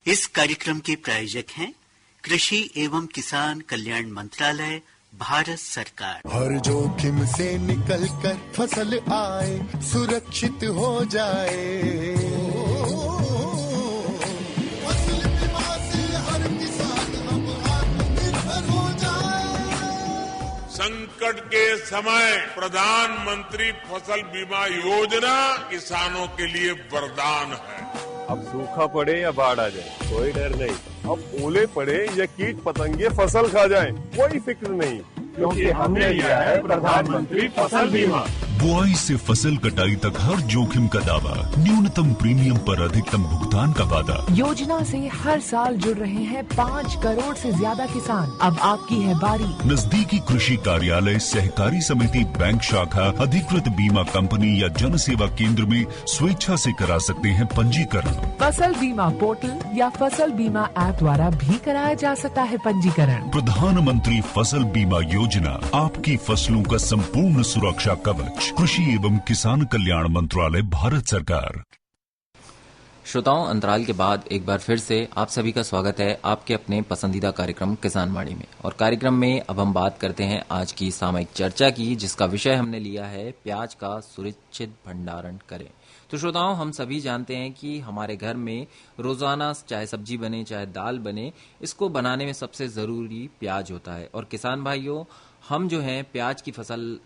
इस कार्यक्रम के प्रायोजक हैं कृषि एवं किसान कल्याण मंत्रालय, भारत सरकार। हर जोखिम से निकल कर फसल आए, सुरक्षित हो जाए, फसल बीमा से हर किसान अब आत्मनिर्भर हो जाए। संकट के समय प्रधानमंत्री फसल बीमा योजना किसानों के लिए वरदान है। अब सूखा पड़े या बाढ़ आ जाए कोई डर नहीं, अब ओले पड़े या कीट पतंगे फसल खा जाए कोई फिक्र नहीं, क्योंकि हमने लिया है प्रधानमंत्री फसल बीमा। बुआई से फसल कटाई तक हर जोखिम का दावा, न्यूनतम प्रीमियम पर अधिकतम भुगतान का वादा। योजना से हर साल जुड़ रहे हैं 5 करोड़ से ज्यादा किसान। अब आपकी है बारी। नजदीकी कृषि कार्यालय, सहकारी समिति, बैंक शाखा, अधिकृत बीमा कंपनी या जन सेवा केंद्र में स्वेच्छा से करा सकते हैं पंजीकरण। फसल बीमा पोर्टल या फसल बीमा ऐप द्वारा भी कराया जा सकता है पंजीकरण। प्रधानमंत्री फसल बीमा योजना, आपकी फसलों का संपूर्ण सुरक्षा कवच। कृषि एवं किसान कल्याण मंत्रालय, भारत सरकार। श्रोताओं, अंतराल के बाद एक बार फिर से आप सभी का स्वागत है आपके अपने पसंदीदा कार्यक्रम किसान वाणी में। और कार्यक्रम में अब हम बात करते हैं आज की सामयिक चर्चा की, जिसका विषय हमने लिया है प्याज का सुरक्षित भंडारण करें। तो श्रोताओं, हम सभी जानते हैं कि हमारे घर में रोजाना चाहे सब्जी बने चाहे दाल बने, इसको बनाने में सबसे जरूरी प्याज होता है। और किसान भाइयों, हम जो हैं प्याज की फसल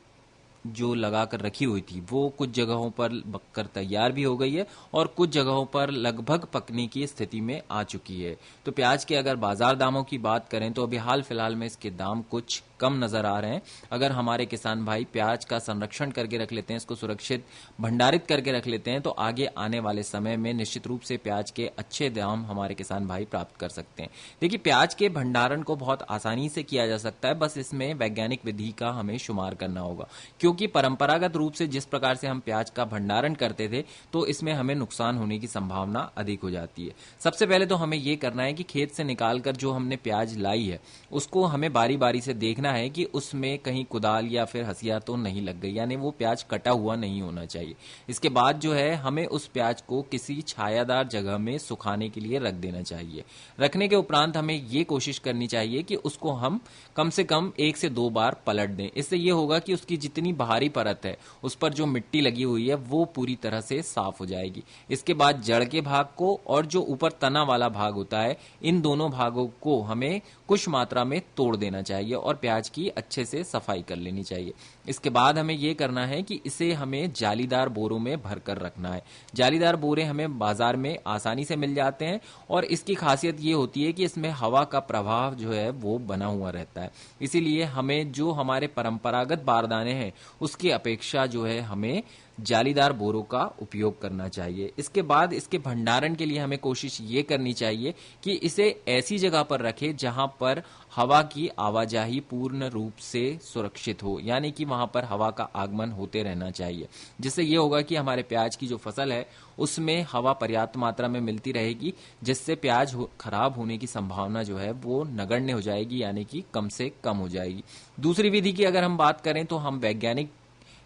जो लगाकर रखी हुई थी वो कुछ जगहों पर पककर तैयार भी हो गई है और कुछ जगहों पर लगभग पकने की स्थिति में आ चुकी है। तो प्याज के अगर बाजार दामों की बात करें तो अभी हाल फिलहाल में इसके दाम कुछ कम नजर आ रहे हैं। अगर हमारे किसान भाई प्याज का संरक्षण करके रख लेते हैं, इसको सुरक्षित भंडारित करके रख लेते हैं, तो आगे आने वाले समय में निश्चित रूप से प्याज के अच्छे दाम हमारे किसान भाई प्राप्त कर सकते हैं। देखिए, प्याज के भंडारण को बहुत आसानी से किया जा सकता है, बस इसमें वैज्ञानिक विधि का हमें शुमार करना होगा। क्योंकि परंपरागत रूप से जिस प्रकार से हम प्याज का भंडारण करते थे तो इसमें हमें नुकसान होने की संभावना अधिक हो जाती है। सबसे पहले तो हमें यह करना है कि खेत से निकालकर जो हमने प्याज लाई है उसको हमें बारी बारी से देखना है कि उसमें कहीं कुदाल या फिर हंसिया तो नहीं लग गई, यानी वो प्याज कटा हुआ नहीं होना चाहिए। इसके बाद जो है हमें उस प्याज को किसी छायादार जगह में सुखाने के लिए रख देना चाहिए। रखने के उपरांत हमें ये कोशिश करनी चाहिए कि उसको हम कम से कम 1 से 2 बार पलट दें। इससे ये होगा कि उसकी जितनी बाहरी परत है उस पर जो मिट्टी लगी हुई है वो पूरी तरह से साफ हो जाएगी। इसके बाद जड़ के भाग को और जो ऊपर तना वाला भाग होता है, इन दोनों भागों को हमें कुछ मात्रा में तोड़ देना चाहिए और प्याज की अच्छे से सफाई कर लेनी चाहिए। इसके बाद हमें यह करना है कि इसे हमें जालीदार बोरों में भरकर रखना है। जालीदार बोरे हमें बाजार में आसानी से मिल जाते हैं और इसकी खासियत ये होती है कि इसमें हवा का प्रवाह जो है वो बना हुआ रहता है। इसीलिए हमें जो हमारे परंपरागत बारदाने हैं उसकी अपेक्षा जो है हमें जालीदार बोरों का उपयोग करना चाहिए। इसके बाद इसके भंडारण के लिए हमें कोशिश ये करनी चाहिए कि इसे ऐसी जगह पर रखें जहां पर हवा की आवाजाही पूर्ण रूप से सुरक्षित हो, यानी कि वहां पर हवा का आगमन होते रहना चाहिए। जिससे ये होगा कि हमारे प्याज की जो फसल है उसमें हवा पर्याप्त मात्रा में मिलती रहेगी, जिससे प्याज खराब होने की संभावना जो है वो नगण्य हो जाएगी, यानी कि कम से कम हो जाएगी। दूसरी विधि की अगर हम बात करें तो हम वैज्ञानिक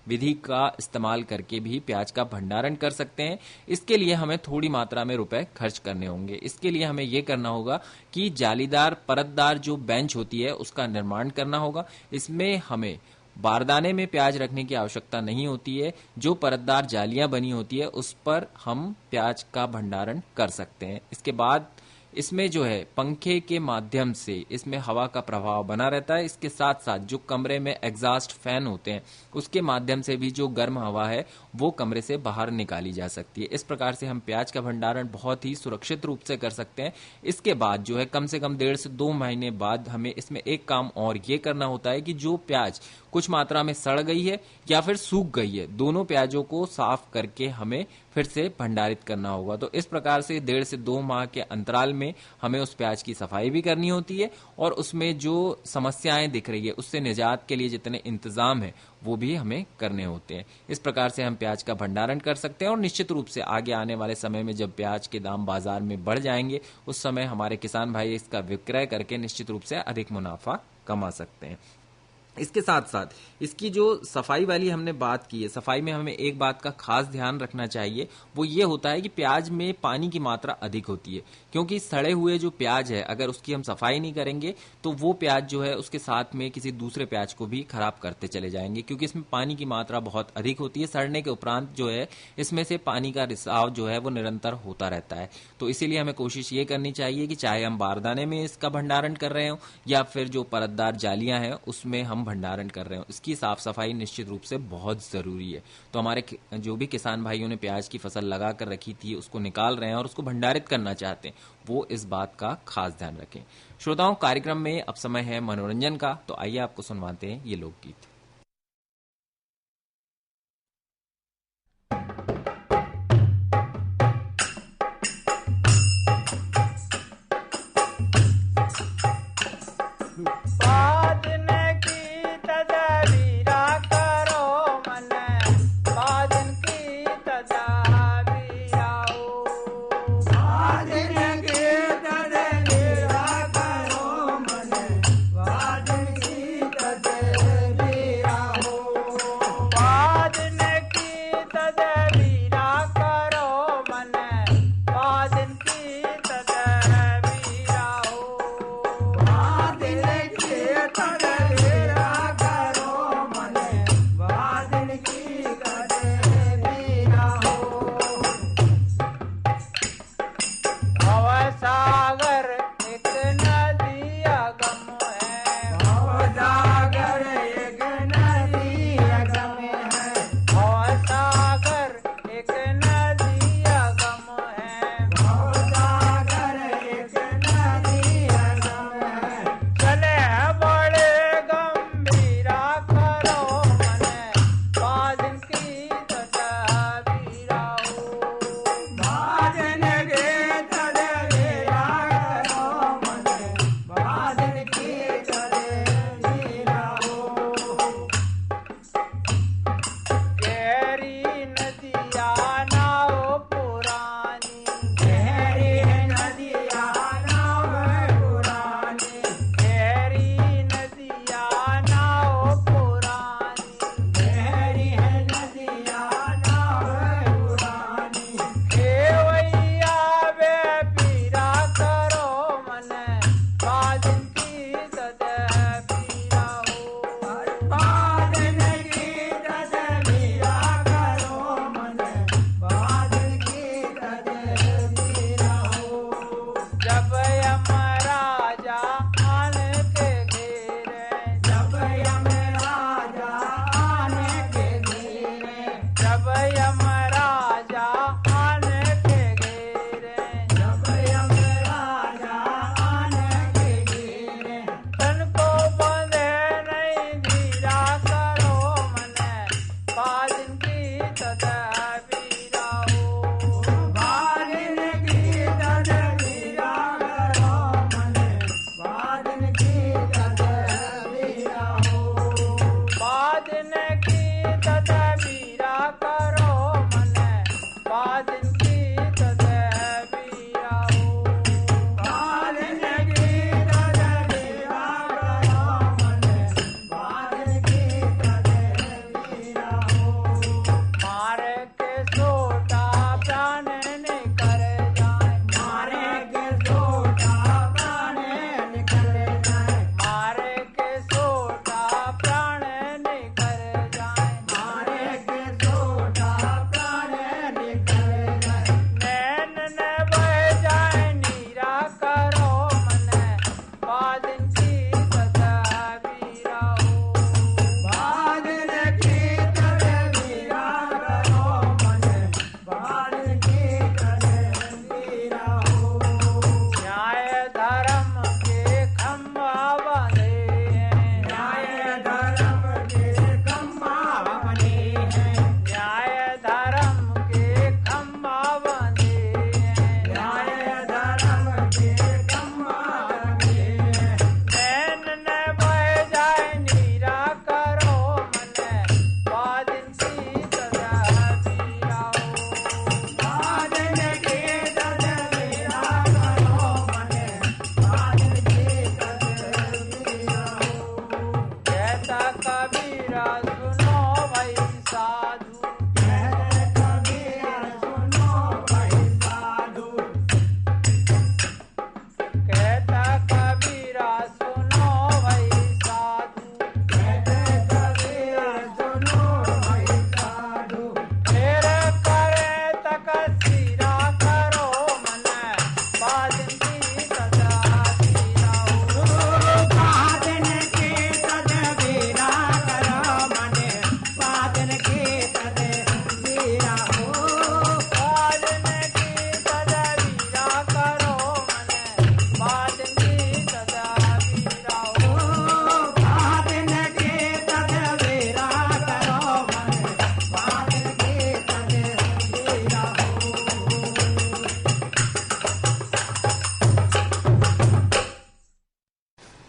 विधि का इस्तेमाल करके भी प्याज का भंडारण कर सकते हैं। इसके लिए हमें थोड़ी मात्रा में रुपए खर्च करने होंगे। इसके लिए हमें यह करना होगा कि जालीदार परतदार जो बेंच होती है उसका निर्माण करना होगा। इसमें हमें बारदाने में प्याज रखने की आवश्यकता नहीं होती है। जो परतदार जालियां बनी होती है उस पर हम प्याज का भंडारण कर सकते हैं। इसके बाद इसमें जो है पंखे के माध्यम से इसमें हवा का प्रभाव बना रहता है। इसके साथ साथ जो कमरे में एग्जॉस्ट फैन होते हैं उसके माध्यम से भी जो गर्म हवा है वो कमरे से बाहर निकाली जा सकती है। इस प्रकार से हम प्याज का भंडारण बहुत ही सुरक्षित रूप से कर सकते हैं। इसके बाद जो है कम से कम 1.5 से 2 महीने बाद हमें इसमें एक काम और ये करना होता है कि जो प्याज कुछ मात्रा में सड़ गई है या फिर सूख गई है, दोनों प्याजों को साफ करके हमें फिर से भंडारित करना होगा। तो इस प्रकार से 1.5 से 2 माह के अंतराल में हमें उस प्याज की सफाई भी करनी होती है और उसमें जो समस्याएं दिख रही है उससे निजात के लिए जितने इंतजाम है वो भी हमें करने होते हैं। इस प्रकार से हम प्याज का भंडारण कर सकते हैं और निश्चित रूप से आगे आने वाले समय में जब प्याज के दाम बाजार में बढ़ जाएंगे उस समय हमारे किसान भाई इसका विक्रय करके निश्चित रूप से अधिक मुनाफा कमा सकते हैं। इसके साथ साथ इसकी जो सफाई वाली हमने बात की है, सफाई में हमें एक बात का खास ध्यान रखना चाहिए, वो ये होता है कि प्याज में पानी की मात्रा अधिक होती है क्योंकि सड़े हुए जो प्याज है अगर उसकी हम सफाई नहीं करेंगे तो वो प्याज जो है उसके साथ में किसी दूसरे प्याज को भी खराब करते चले जाएंगे, क्योंकि इसमें पानी की मात्रा बहुत अधिक होती है। सड़ने के उपरांत जो है इसमें से पानी का रिसाव जो है वो निरंतर होता रहता है। तो इसीलिए हमें कोशिश ये करनी चाहिए कि चाहे हम बारदाने में इसका भंडारण कर रहे हो या फिर जो परतदार जालियां हैं उसमें हम भंडारण कर रहे हो, इसकी साफ सफाई निश्चित रूप से बहुत जरूरी है। तो हमारे जो भी किसान भाइयों ने प्याज की फसल लगा कर रखी थी उसको निकाल रहे हैं और उसको भंडारित करना चाहते हैं, वो इस बात का खास ध्यान रखें। श्रोताओं, कार्यक्रम में अब समय है मनोरंजन का, तो आइए आपको सुनवाते हैं ये लोकगीत।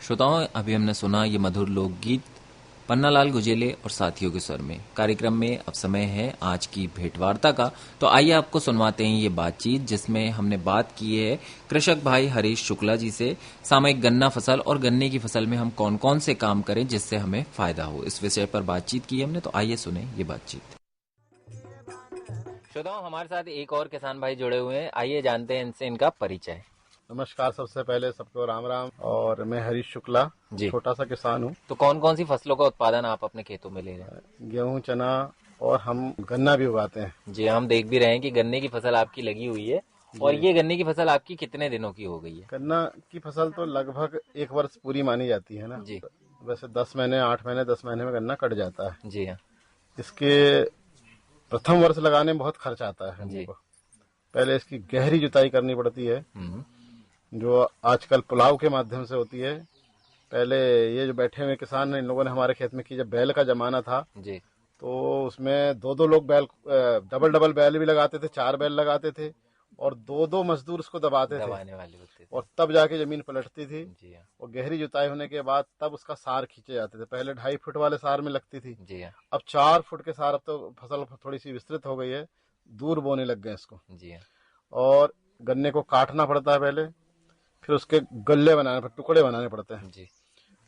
श्रोताओं, अभी हमने सुना ये मधुर लोकगीत पन्नालाल गुजेले और साथियों के स्वर में। कार्यक्रम में अब समय है आज की भेंटवार्ता का, तो आइए आपको सुनवाते हैं ये बातचीत जिसमें हमने बात की है कृषक भाई हरीश शुक्ला जी से। सामयिक गन्ना फसल और गन्ने की फसल में हम कौन कौन से काम करें जिससे हमें फायदा हो, इस विषय पर बातचीत की हमने। तो आइए सुने ये बातचीत। श्रोताओं, हमारे साथ एक और किसान भाई जुड़े हुए हैं, आइए जानते हैं इनसे इनका परिचय। नमस्कार, सबसे पहले सबको राम राम। और मैं हरीश शुक्ला, छोटा सा किसान हूँ। तो कौन कौन सी फसलों का उत्पादन आप अपने खेतों में ले रहे हैं? गेहूं, चना और हम गन्ना भी उगाते हैं। जी, हम देख भी रहे हैं कि गन्ने की फसल आपकी लगी हुई है। और ये गन्ने की फसल आपकी कितने दिनों की हो गई है? गन्ना की फसल तो लगभग 1 वर्ष पूरी मानी जाती है ना जी। वैसे 10 महीने 8 महीने 10 महीने में गन्ना कट जाता है। जी हाँ। इसके प्रथम वर्ष लगाने में बहुत खर्च आता है हमको। पहले इसकी गहरी जुताई करनी पड़ती है, जो आजकल पुलाव के माध्यम से होती है। पहले ये जो बैठे हुए किसान हैं, इन लोगों ने हमारे खेत में की, जब बैल का जमाना था जी, तो उसमें 2-2 लोग बैल, डबल बैल भी लगाते थे, 4 बैल लगाते थे और 2-2 मजदूर उसको दबाने वाले होते थे। और तब जाके जमीन पलटती थी। जी। और गहरी जुताई होने के बाद तब उसका सार खींचे जाते थे। पहले 2.5 फुट वाले सार में लगती थी। जी। अब 4 फुट के सार, अब तो फसल थोड़ी सी विस्तृत हो गई है, दूर बोने लग गए इसको। जी। और गन्ने को काटना पड़ता है पहले, फिर उसके गल्ले बनाने पड़ते, टुकड़े बनाने पड़ते हैं। जी।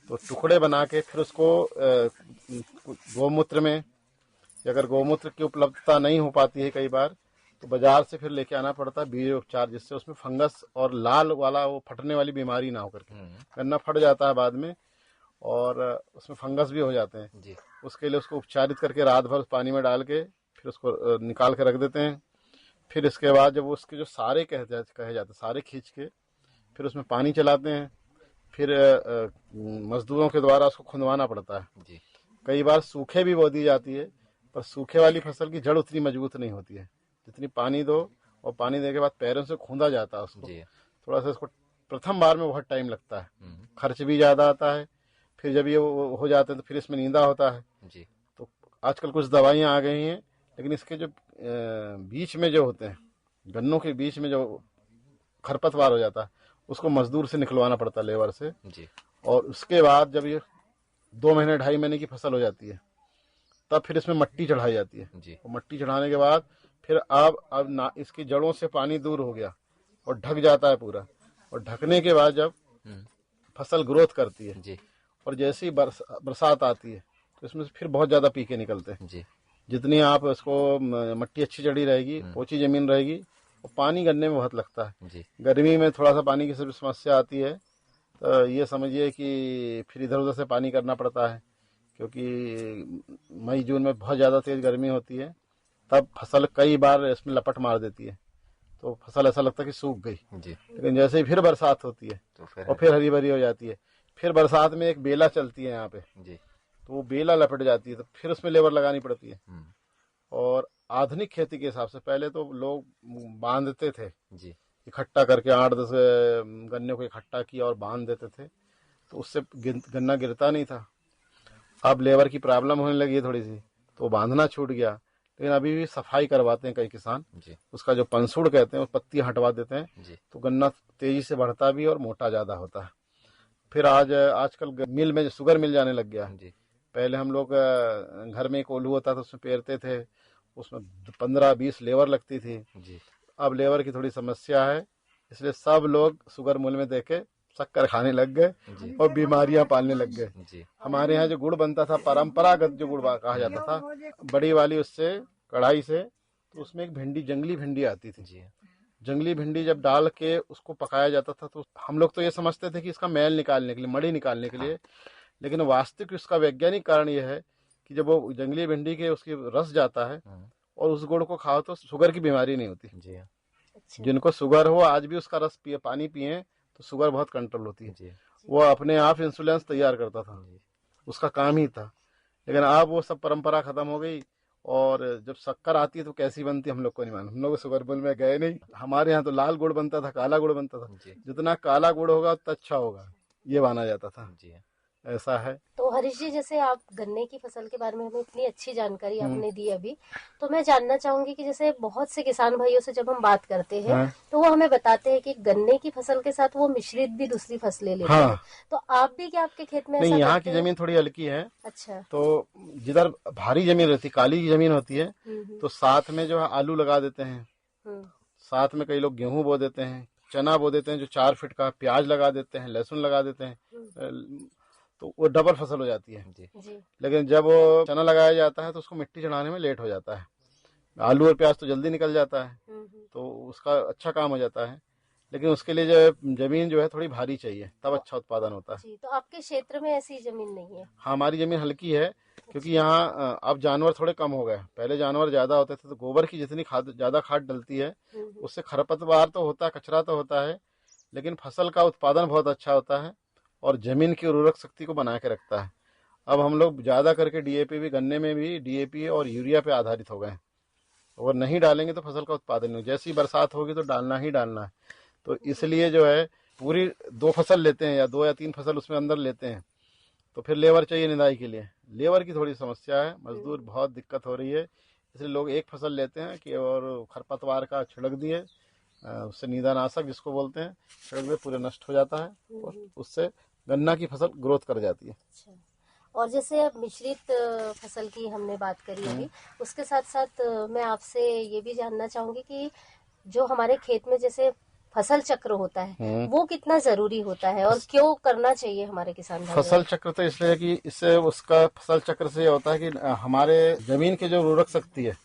तो टुकड़े बना के फिर उसको गौमूत्र में, अगर गौमूत्र की उपलब्धता नहीं हो पाती है कई बार, तो बाजार से फिर लेके आना पड़ता है बीज उपचार, जिससे उसमें फंगस और लाल वाला वो फटने वाली बीमारी ना होकर के। गन्ना फट जाता है बाद में और उसमें फंगस भी हो जाते हैं। जी। उसके लिए उसको उपचारित करके रात भर पानी में डाल के फिर उसको निकाल के रख देते हैं। फिर इसके बाद जब उसके जो सारे कहे जाते सारे खींच के फिर उसमें पानी चलाते हैं। फिर मजदूरों के द्वारा उसको खुंदवाना पड़ता है। जी। कई बार सूखे भी बो दी जाती है, पर सूखे वाली फसल की जड़ उतनी मजबूत नहीं होती है जितनी पानी दो, और पानी देने के बाद पैरों से खूंदा जाता है उसको। जी। थोड़ा सा इसको प्रथम बार में बहुत टाइम लगता है, खर्च भी ज्यादा आता है। फिर जब ये हो जाते हैं तो फिर इसमें नींदा होता है। जी। तो आजकल कुछ दवाइयाँ आ गई हैं, लेकिन इसके जो बीच में जो होते हैं, गन्नों के बीच में जो खरपतवार हो जाता है, उसको मजदूर से निकलवाना पड़ता है, लेबर से। जी। और उसके बाद जब ये 2 महीने 2.5 महीने की फसल हो जाती है, तब फिर इसमें मट्टी चढ़ाई जाती है। जी। और मट्टी चढ़ाने के बाद फिर अब ना इसकी जड़ों से पानी दूर हो गया और ढक जाता है पूरा। और ढकने के बाद जब फसल ग्रोथ करती है, जी, और जैसे ही बरसात आती है तो इसमें से फिर बहुत ज्यादा पीके निकलते हैं। जी। जितनी आप इसको मट्टी अच्छी चढ़ी रहेगी, पोची जमीन रहेगी, और पानी गन्ने में बहुत लगता है। जी। गर्मी में थोड़ा सा पानी की समस्या आती है, तो ये समझिए कि फिर इधर उधर से पानी करना पड़ता है, क्योंकि मई जून में बहुत ज़्यादा तेज गर्मी होती है। तब फसल कई बार इसमें लपट मार देती है, तो फसल ऐसा लगता है कि सूख गई। जी। लेकिन जैसे ही फिर बरसात होती है तो फिर हरी भरी हो जाती है। फिर बरसात में एक बेला चलती है यहाँ पे। जी। तो वो बेला लपट जाती है, तो फिर उसमें लेबर लगानी पड़ती है। और आधुनिक खेती के हिसाब से पहले तो लोग बांधते थे। जी। इकट्ठा करके 8-10 गन्ने को इकट्ठा किया और बांध देते थे, तो उससे गन्ना गिरता नहीं था। अब लेबर की प्रॉब्लम होने लगी है थोड़ी सी, तो बांधना छूट गया। लेकिन अभी भी सफाई करवाते हैं कई किसान। जी। उसका जो पंसूड़ कहते हैं, वो पत्ती हटवा देते हैं। जी। तो गन्ना तेजी से बढ़ता भी और मोटा ज्यादा होता है। फिर आजकल मिल में शुगर मिल जाने लग गया। जी। पहले हम लोग घर में एक ओलू होता था, उसमें पेरते थे, उसमें 15-20 लेबर लगती थी। जी। अब लेबर की थोड़ी समस्या है, इसलिए सब लोग शुगर मिल में देके शक्कर खाने लग गए और बीमारियां पालने लग गए। हमारे यहाँ जो गुड़ बनता था, परंपरागत जो गुड़ कहा जाता था, बड़ी वाली उससे कढ़ाई से, तो उसमें एक भिंडी, जंगली भिंडी आती थी। जी। जंगली भिंडी जब डाल के उसको पकाया जाता था, तो हम लोग तो ये समझते थे कि इसका मैल निकालने के लिए, मड़ी निकालने के लिए, लेकिन वास्तविक इसका वैज्ञानिक कारण यह है कि जब वो जंगली भिंडी के उसकी रस जाता है और उस गुड़ को खाओ तो शुगर की बीमारी नहीं होती। जी। जिनको शुगर हो आज भी उसका रस पिए, पानी पिए तो शुगर बहुत कंट्रोल होती है। वो अपने आप इंसुलिन तैयार करता था, उसका काम ही था। लेकिन अब वो सब परंपरा खत्म हो गई, और जब शक्कर आती है तो कैसी बनती है हम लोग को नहीं मालूम, हम लोग शुगर मिल में गए नहीं। हमारे यहाँ तो लाल गुड़ बनता था, काला गुड़ बनता था, जितना काला गुड़ होगा उतना अच्छा होगा, ये माना जाता था। ऐसा है। तो हरीश जी, जैसे आप गन्ने की फसल के बारे में हमें इतनी अच्छी जानकारी आपने दी अभी, तो मैं जानना चाहूंगी कि जैसे बहुत से किसान भाइयों से जब हम बात करते हैं तो वो हमें बताते हैं कि गन्ने की फसल के साथ वो मिश्रित भी दूसरी फसलें लेते हैं। तो आप भी क्या आपके खेत में? नहीं, यहाँ की जमीन थोड़ी हल्की है। अच्छा। तो जिधर भारी जमीन रहती, काली की जमीन होती है, तो साथ में जो है आलू लगा देते हैं, साथ में कई लोग गेहूं बो देते हैं, चना बो देते हैं जो 4 फीट का, प्याज लगा देते हैं, लहसुन लगा देते हैं, तो वो डबल फसल हो जाती है। लेकिन जब वो चना लगाया जाता है तो उसको मिट्टी चढ़ाने में लेट हो जाता है। आलू और प्याज तो जल्दी निकल जाता है, तो उसका अच्छा काम हो जाता है। लेकिन उसके लिए जो जमीन जो है थोड़ी भारी चाहिए, तब अच्छा उत्पादन होता है। तो आपके क्षेत्र में ऐसी जमीन नहीं है? हाँ, हमारी जमीन हल्की है, क्योंकि यहाँ अब जानवर थोड़े कम हो गए। पहले जानवर ज्यादा होते थे, तो गोबर की जितनी खाद, ज्यादा खाद डलती है, उससे खरपतवार तो होता है, कचरा तो होता है, लेकिन फसल का उत्पादन बहुत अच्छा होता है और जमीन की उर्वरक शक्ति को बना के रखता है। अब हम लोग ज्यादा करके डीएपी भी, गन्ने में भी डीएपी और यूरिया पे आधारित हो गए हैं। अगर नहीं डालेंगे तो फसल का उत्पादन नहीं। जैसी बरसात होगी तो डालना ही डालना है। तो इसलिए जो है पूरी 2 फसल लेते हैं या 2 या 3 फसल उसमें अंदर लेते हैं, तो फिर लेबर चाहिए निदाई के लिए। लेबर की थोड़ी समस्या है, मजदूर बहुत दिक्कत हो रही है, इसलिए लोग एक फसल लेते हैं कि और खरपतवार का छिड़क दिए, उससे नीदानाशक जिसको बोलते हैं, छिड़क दिए, पूरे नष्ट हो जाता है और उससे गन्ना की फसल ग्रोथ कर जाती है। और जैसे अब मिश्रित फसल की हमने बात करी अभी, उसके साथ साथ मैं आपसे ये भी जानना चाहूंगी कि जो हमारे खेत में जैसे फसल चक्र होता है वो कितना जरूरी होता है और क्यों करना चाहिए हमारे किसान भाई? फसल चक्र तो इसलिए कि इससे उसका फसल चक्र से ये होता है कि हमारे जमीन की जो उर्वरक शक्ति है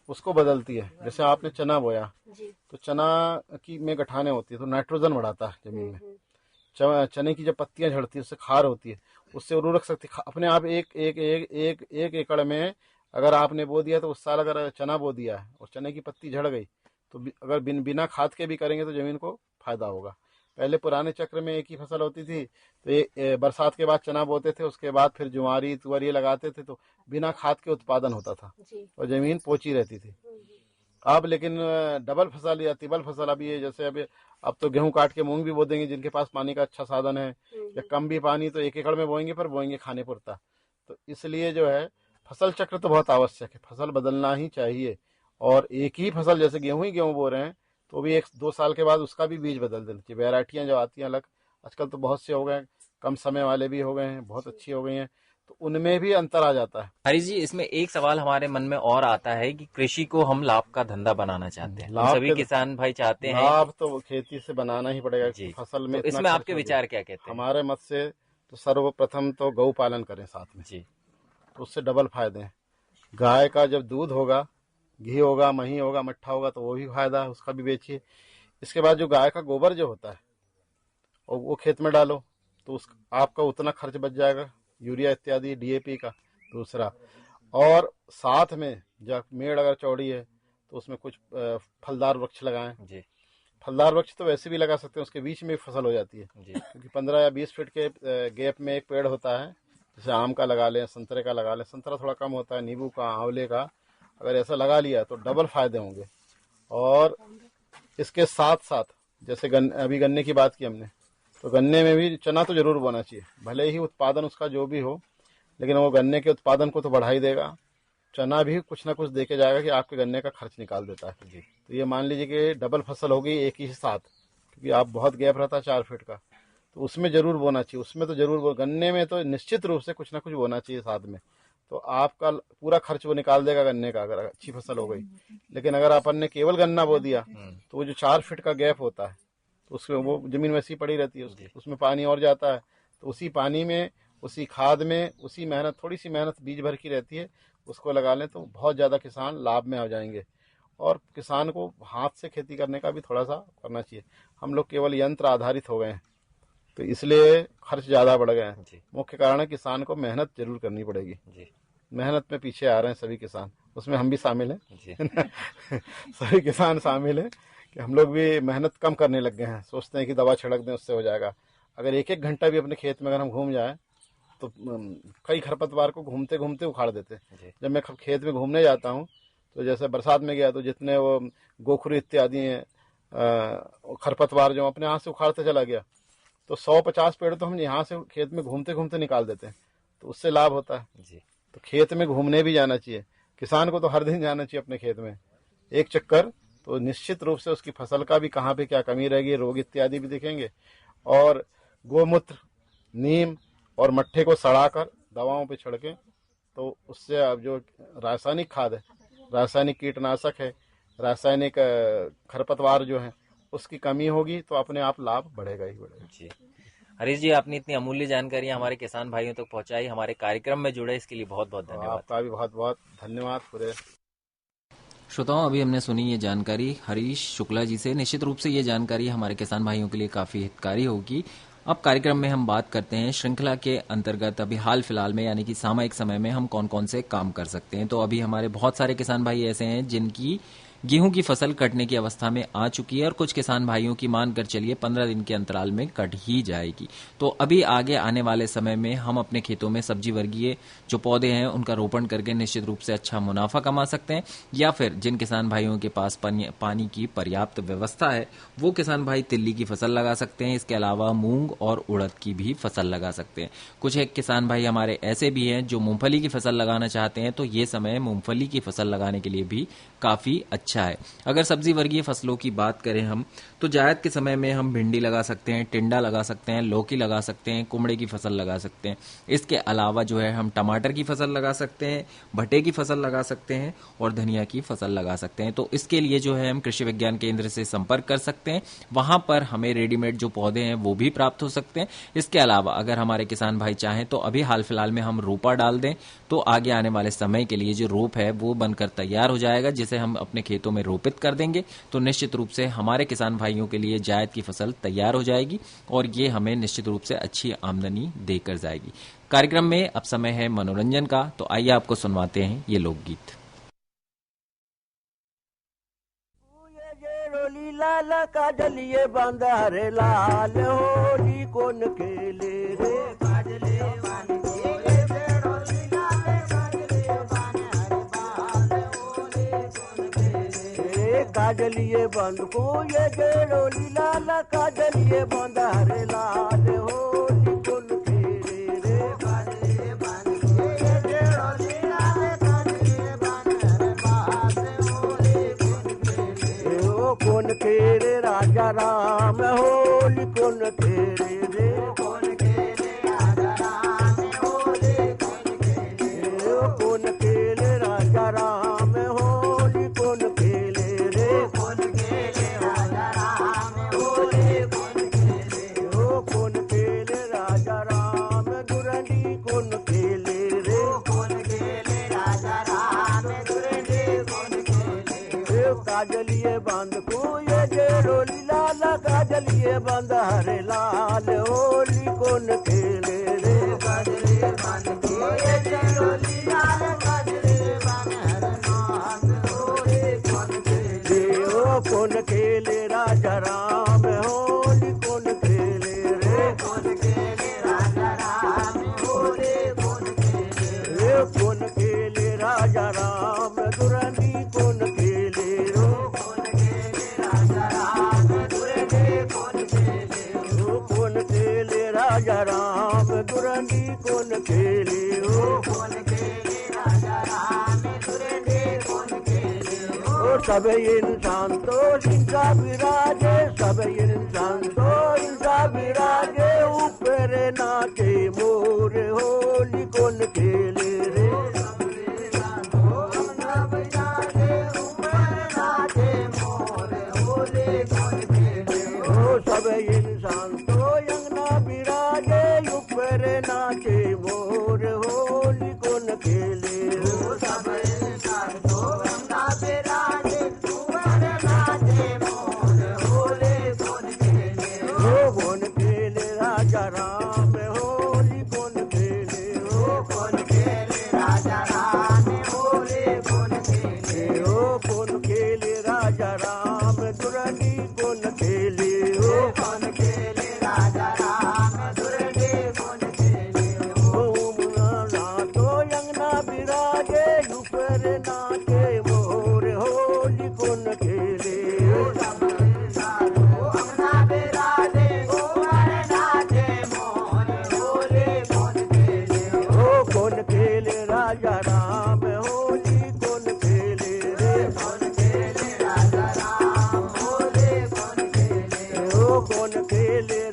उसको बदलती है। जैसे आपने चना बोया तो चना की में गठाने होती है, तो नाइट्रोजन बढ़ाता है जमीन में। चने की जब पत्तियां झड़ती है उससे खार होती है, उससे उर्वरक शक्ति अपने आप एक एकड़ में अगर आपने बो दिया, तो उस साल अगर चना बो दिया है और चने की पत्ती झड़ गई, तो अगर बिना खाद के भी करेंगे तो जमीन को फायदा होगा। पहले पुराने चक्र में एक ही फसल होती थी, तो बरसात के बाद चना बोते थे, उसके बाद फिर ज्वारी तुअर ये लगाते थे, तो बिना खाद के उत्पादन होता था और जमीन पोची रहती थी। अब लेकिन डबल फसल या ट्रिपल फसल, अब ये जैसे अब तो गेहूं काट के मूंग भी बो देंगे, जिनके पास पानी का अच्छा साधन है, या कम भी पानी तो 1 एकड़ में बोएंगे, पर बोएंगे खाने पुरता। तो इसलिए जो है फसल चक्र तो बहुत आवश्यक है, फसल बदलना ही चाहिए। और एक ही फसल जैसे गेहूं बो रहे हैं तो भी 1-2 साल के बाद उसका भी बीज बदल देना चाहिए। वैरायटियां जो आती हैं अलग, आजकल तो बहुत से हो गए, कम समय वाले भी हो गए हैं, बहुत अच्छी हो गई हैं, तो उनमें भी अंतर आ जाता है। हरीश जी, इसमें एक सवाल हमारे मन में और आता है कि कृषि को हम लाभ का धंधा बनाना चाहते हैं, सभी किसान भाई चाहते हैं। लाभ तो खेती से बनाना ही पड़ेगा फसल में। तो इसमें आपके विचार क्या कहते हैं? हमारे मत से तो सर्वप्रथम तो गौ पालन करें साथ में जी, तो उससे डबल फायदे हैं। गाय का जब दूध होगा, घी होगा, मही होगा, मट्ठा होगा, तो वो भी फायदा है, उसका भी बेचिए। इसके बाद जो गाय का गोबर जो होता है और वो खेत में डालो, तो आपका उतना खर्च बच जाएगा, यूरिया इत्यादि डीएपी का। दूसरा, और साथ में जब मेड़ अगर चौड़ी है तो उसमें कुछ फलदार वृक्ष लगाएं जी। फलदार वृक्ष तो वैसे भी लगा सकते हैं, उसके बीच में फसल हो जाती है जी, क्योंकि 15 या 20 फीट के गैप में एक पेड़ होता है। जैसे आम का लगा लें, संतरे का लगा लें, संतरा थोड़ा कम होता है, नींबू का, आंवले का, अगर ऐसा लगा लिया तो डबल फायदे होंगे। और इसके साथ साथ जैसे अभी गन्ने की बात की हमने, तो गन्ने में भी चना तो जरूर बोना चाहिए, भले ही उत्पादन उसका जो भी हो, लेकिन वो गन्ने के उत्पादन को तो बढ़ा ही देगा। चना भी कुछ ना कुछ देके जाएगा कि आपके गन्ने का खर्च निकाल देता है जी। तो ये मान लीजिए कि डबल फसल होगी एक ही साथ, क्योंकि आप बहुत गैप रहता है 4 फीट का, तो उसमें जरूर बोना चाहिए। उसमें तो जरूर गन्ने में तो निश्चित रूप से कुछ ना कुछ बोना चाहिए साथ में, तो आपका पूरा खर्च वो निकाल देगा गन्ने का, अगर अच्छी फसल हो गई। लेकिन अगर अपन ने केवल गन्ना बो दिया तो वो जो 4 फीट का गैप होता है, तो उसमें वो जमीन वैसी पड़ी रहती है, उसमें पानी और जाता है, तो उसी पानी में, उसी खाद में, उसी मेहनत, थोड़ी सी मेहनत बीज भर की रहती है, उसको लगा लें तो बहुत ज़्यादा किसान लाभ में आ जाएंगे। और किसान को हाथ से खेती करने का भी थोड़ा सा करना चाहिए। हम लोग केवल यंत्र आधारित हो गए हैं, तो इसलिए खर्च ज़्यादा बढ़ गए हैं। मुख्य कारण है किसान को मेहनत जरूर करनी पड़ेगी। मेहनत में पीछे आ रहे हैं सभी किसान, उसमें हम भी शामिल हैं सभी किसान शामिल हैं कि हम लोग भी मेहनत कम करने लग गए हैं, सोचते हैं कि दवा छिड़क दें उससे हो जाएगा। अगर एक एक घंटा भी अपने खेत में अगर हम घूम जाएं तो कई खरपतवार को घूमते घूमते उखाड़ देते हैं। जब मैं खेत में घूमने जाता हूँ तो जैसे बरसात में गया तो जितने वो गोखरू इत्यादि हैं खरपतवार जो अपने हाथ से उखाड़ते चला गया, तो 150 पेड़ तो हम यहाँ से खेत में घूमते घूमते निकाल देते हैं, तो उससे लाभ होता है जी। तो खेत में घूमने भी जाना चाहिए, किसान को तो हर दिन जाना चाहिए अपने खेत में एक चक्कर, तो निश्चित रूप से उसकी फसल का भी कहाँ पे क्या कमी रहेगी, रोग इत्यादि भी दिखेंगे। और गोमूत्र, नीम और मट्ठे को सड़ाकर दवाओं पे छिड़कें, तो उससे अब जो रासायनिक खाद है, रासायनिक कीटनाशक है, रासायनिक खरपतवार जो है उसकी कमी होगी, तो अपने आप लाभ बढ़ेगा ही बढ़ेगा जी। हरीश जी, आपने इतनी अमूल्य जानकारी हमारे किसान भाइयों तक पहुंचाई, हमारे कार्यक्रम में जुड़े, इसके लिए बहुत बहुत धन्यवाद। आपका भी बहुत बहुत धन्यवाद पूरे श्रोताओं। अभी हमने सुनी ये जानकारी हरीश शुक्ला जी से। निश्चित रूप से ये जानकारी हमारे किसान भाइयों के लिए काफी हितकारी होगी। अब कार्यक्रम में हम बात करते हैं श्रृंखला के अंतर्गत अभी हाल फिलहाल में यानी कि सामयिक समय में हम कौन कौन से काम कर सकते हैं। तो अभी हमारे बहुत सारे किसान भाई ऐसे हैं जिनकी गेहूं की फसल कटने की अवस्था में आ चुकी है और कुछ किसान भाइयों की मान कर चलिए 15 दिन के अंतराल में कट ही जाएगी। तो अभी आगे आने वाले समय में हम अपने खेतों में सब्जी वर्गीय जो पौधे हैं उनका रोपण करके निश्चित रूप से अच्छा मुनाफा कमा सकते हैं, या फिर जिन किसान भाइयों के पास पानी की पर्याप्त व्यवस्था है वो किसान भाई तिल्ली की फसल लगा सकते हैं। इसके अलावा मूंग और उड़द की भी फसल लगा सकते हैं। कुछ एक किसान भाई हमारे ऐसे भी हैं जो मूंगफली की फसल लगाना चाहते हैं, तो ये समय मूंगफली की फसल लगाने के लिए भी काफी अच्छा है। अगर सब्जी वर्गीय फसलों की बात करें हम, तो जायद के समय में हम भिंडी लगा सकते हैं, टिंडा लगा सकते हैं, लौकी लगा सकते हैं, कुमड़े की फसल लगा सकते हैं। इसके अलावा जो है हम टमाटर की फसल लगा सकते हैं, भट्टे की फसल लगा सकते हैं और धनिया की फसल लगा सकते हैं। तो इसके लिए जो है हम कृषि विज्ञान केंद्र से संपर्क कर सकते हैं, वहां पर हमें रेडीमेड जो पौधे हैं वो भी प्राप्त हो सकते हैं। इसके अलावा अगर हमारे किसान भाई चाहें तो अभी हाल फिलहाल में हम रोपा डाल दें तो आगे आने वाले समय के लिए जो रोप है वो बनकर तैयार हो जाएगा, जिसे हम अपने खेतों में रोपित कर देंगे तो निश्चित रूप से हमारे किसान भाइयों के लिए जायद की फसल तैयार हो जाएगी और ये हमें निश्चित रूप से अच्छी आमदनी देकर जाएगी। कार्यक्रम में अब समय है मनोरंजन का, तो आइए आपको सुनवाते हैं ये लोकगीत। लाल काजलिए बंदारे लाल होली कौन खेले रे काजले वाली काजलिए बंद को ये गेड़ोली लाल काजलिए बंदारे लाल होली कौन खेले रे काजले बंद को ये गेड़ोली लाल काजलिए बंदारे लाल होली कौन खेले ओ कौन खेले राजा राम होली कौन खेले रे कौन खेले राजा राम होली कौन खेले ओ कौन खेले राजा राम होली कौन खेले काजलिए बंद को ये जेड़ोली लाल काजलिए बंद हरे लाल होली कौन खेले रे काजलिए बंद को ये जेड़ोली लाल काजलिए बंद हरे लाल होली कौन खेले ओ कौन खेले राजा राम होली कौन खेले रे कौन खेले राजा राम होली कौन खेले कौन खेले राजा राम दुरंदी कौन खेले राजा राम दुरंदी कौन खेले हो कौन खेले राजा राम दुरंदी कौन खेले हो सब इंसान तो इनका विराजे सब इंसान तो इनका विराजे ऊपर नाचे मोर होली कौन खेले रे सब इंसान तो इनका विराजे ऊपर नाचे मोर होली कौन खेले हो सब इंसान तो नाचे मोर होली कौन खेले हो सब इंसान तो गंगा बिराजे ऊपर नाचे मोर होली कौन खेले हो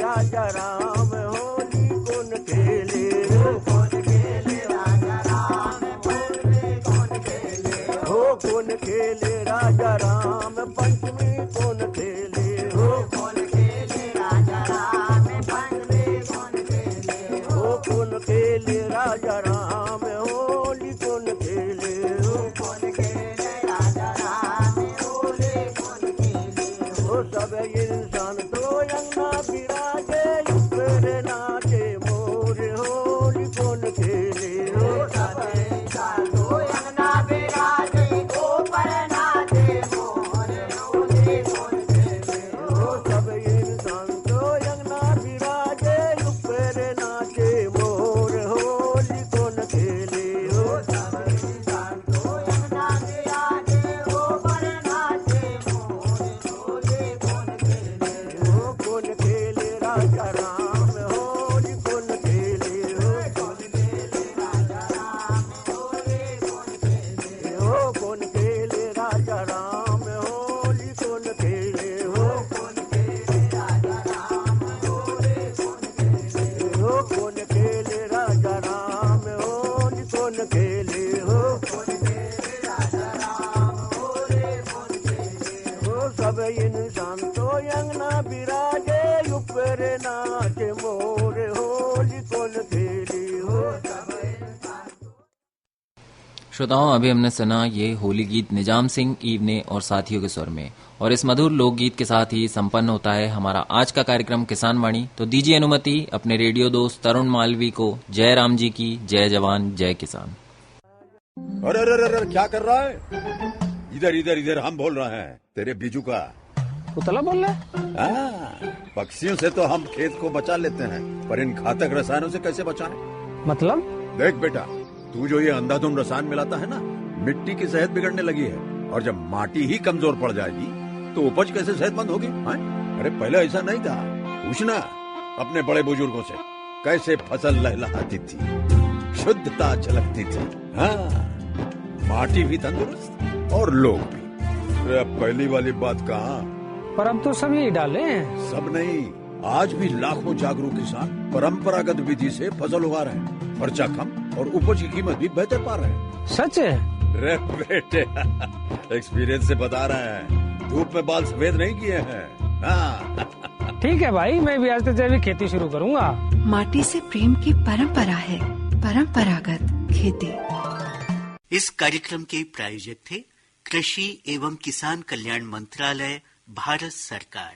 राजा राम होली कौन खेले हो कौन खेले राजा राम होली कौन खेले हो कौन खेले राजा राम पंचमी कौन खेले हो कौन खेले राजा राम पंचमी कौन खेले हो कौन खेले राजा राम होली कौन खेले हो कौन खेले राजा राम होली कौन खेले हो सब इंसान तो अंगना बिराजे ऊपर नाचे मोर होली कौन खेले हो सब इंसान तो अंगना बिराजे ऊपर नाचे मोर होली कौन खेले हो सब इंसान तो अंगना बिराजे ऊपर नाचे मोर होली कौन खेले हो सब इंसान तो अंगना बिराजे ऊपर नाचे मोर होली कौन खेले हो कौन खेले राजा राम होली कौन खेले हो कौन खेले राजा राम होली कौन खेले हो कौन खेले राजा राम होली कौन खेले हो कौन खेले राजा राम होली कौन खेले हो कौन खेले राजा राम होली कौन खेले हो कौन खेले राजा राम होली कौन खेले हो सब इंसान तो अंगना बिराजे ऊपर नाचे मोर होली कौन खेले हो सब इंसान श्रोताओं, अभी हमने सुना ये होली गीत निजाम सिंह, ईवने और साथियों के स्वर में। और इस मधुर लोकगीत के साथ ही संपन्न होता है हमारा आज का कार्यक्रम किसान वाणी। तो दीजिए अनुमति अपने रेडियो दोस्त तरुण मालवी को जय राम जी की जय जवान जय किसान। अरे अरे अरे क्या कर रहा है? इधर इधर इधर हम बोल रहे हैं तेरे बीजू का। उतला बोल रहा है? पक्षियों से तो हम खेत को बचा लेते हैं, पर इन घातक रसायनों से कैसे बचाएं? मतलब? देख बेटा, तू जो ये अंधाधुंध रसायन मिलाता है ना, मिट्टी की सेहत बिगड़ने लगी है। और जब माटी ही कमजोर पड़ जाएगी तो उपज कैसे सेहतमंद होगी? अरे पहले ऐसा नहीं था। पूछना अपने बड़े बुजुर्गों से, कैसे फसल लहलहाती थी, शुद्धता झलकती थी। हाँ, माटी भी तंदुरुस्त और लोग भी। अरे अब पहली वाली बात कहाँ? पर अब तो सब यही डाले हैं। सब नहीं, आज भी लाखों जागरूक किसान परंपरागत विधि से फसल उगा रहे हैं। खर्चा कम और उपज की कीमत भी बेहतर पा रहे हैं। सच है? रे बेटे, एक्सपीरियंस से बता रहे हैं, धूप में बाल सफेद नहीं किए हैं। हाँ। ठीक है भाई, मैं भी आज से जैविक खेती शुरू करूंगा। माटी से प्रेम की परंपरा है परंपरागत खेती। इस कार्यक्रम के प्रायोजक थे कृषि एवं किसान कल्याण मंत्रालय, भारत सरकार।